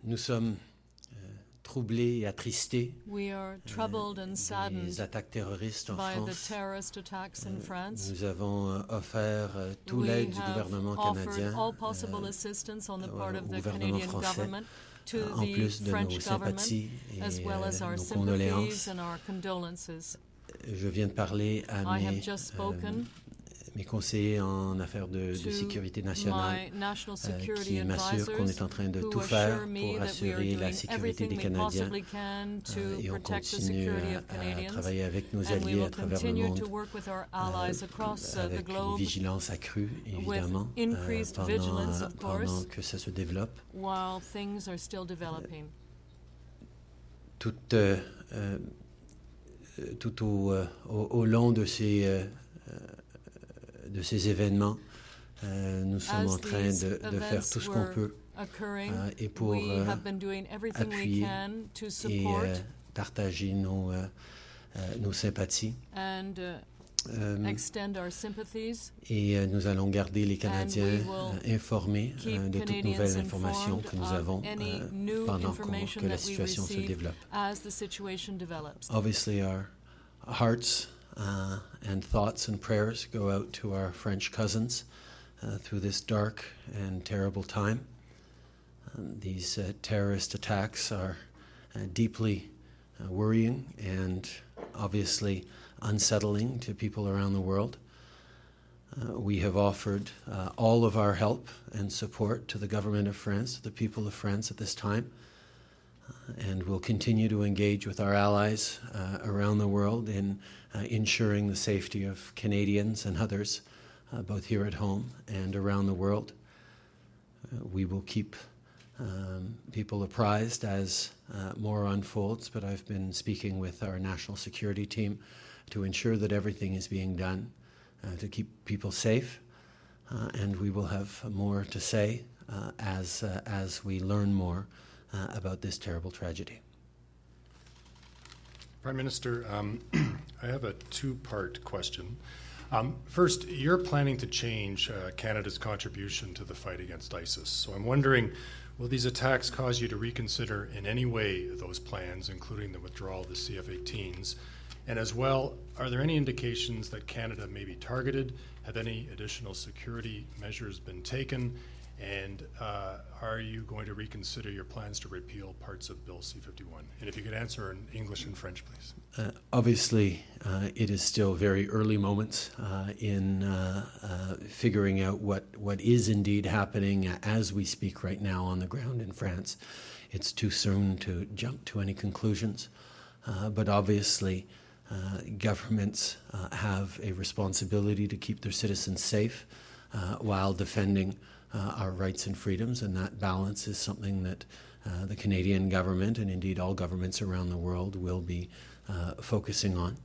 Nous sommes troublés et attristés We are troubled and saddened des attaques terroristes en by the France. terrorist attacks in France. Nous avons offert tout We l'aide du have gouvernement offered canadien all possible assistance on the part au of the gouvernement Canadian français, government to en the plus de nos French government, sympathies as et well as our nos sympathies condoléances. and our condolences. Je viens de parler à I have just spoken mes conseillers en affaires de sécurité nationale qui m'assurent qu'on est en train de tout faire pour assurer la sécurité des Canadiens et on continue à travailler avec nos alliés à travers le monde avec une vigilance accrue, évidemment, pendant que ça se développe. Tout au long de ces événements, nous sommes en train de faire tout ce qu'on peut et pour appuyer et partager nos sympathies. Et nous allons garder les Canadiens informés de toute nouvelle information que nous avons pendant que la situation se développe. Obviously, our hearts and thoughts and prayers go out to our French cousins through this dark and terrible time. These terrorist attacks are deeply worrying and obviously unsettling to people around the world. We have offered all of our help and support to the government of France, to the people of France at this time, and we'll continue to engage with our allies around the world in ensuring the safety of Canadians and others, both here at home and around the world. We will keep people apprised as more unfolds, but I've been speaking with our national security team to ensure that everything is being done to keep people safe, and we will have more to say as we learn more about this terrible tragedy. Prime Minister, I have a two-part question. First, you're planning to change Canada's contribution to the fight against ISIS. So I'm wondering, will these attacks cause you to reconsider in any way those plans, including the withdrawal of the CF-18s? And as well, are there any indications that Canada may be targeted? Have any additional security measures been taken? And are you going to reconsider your plans to repeal parts of Bill C-51? And if you could answer in English and French, please. Obviously, it is still very early moments in figuring out what is indeed happening as we speak right now on the ground in France. It's too soon to jump to any conclusions, but obviously governments have a responsibility to keep their citizens safe while defending our rights and freedoms, and that balance is something that the Canadian government and indeed all governments around the world will be focusing on.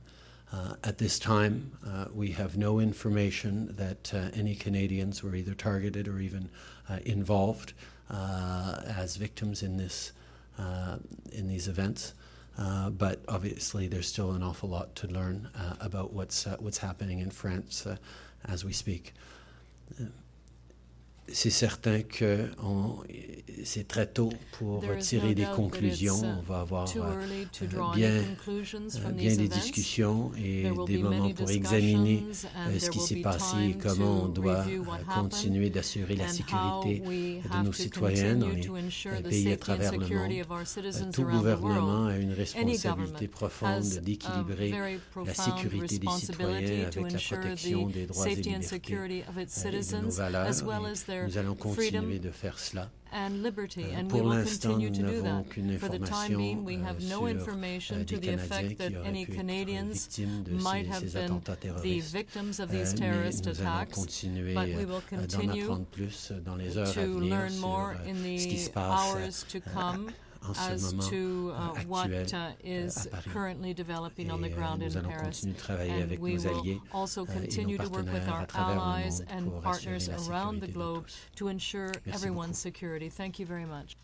At this time, we have no information that any Canadians were either targeted or even involved as victims in these events. But obviously, there's still an awful lot to learn about what's happening in France as we speak. C'est certain que c'est très tôt pour tirer des conclusions. On va avoir bien des discussions et des moments pour examiner ce qui s'est passé et comment on doit continuer d'assurer la sécurité de nos citoyens dans les pays à travers le monde. Tout gouvernement a une responsabilité profonde d'équilibrer la sécurité des citoyens avec la protection des droits et libertés et de nos valeurs. Nous allons continuer de faire cela. Pour l'instant, nous n'avons aucune information sur des Canadiens qui auraient pu être victimes de ces attentats terroristes. Mais nous allons continuer d'en apprendre plus dans les heures à venir sur ce qui se passe as to what is currently developing on the ground in Paris. And we will also continue to work with our allies and partners around the globe to ensure everyone's security. Thank you very much.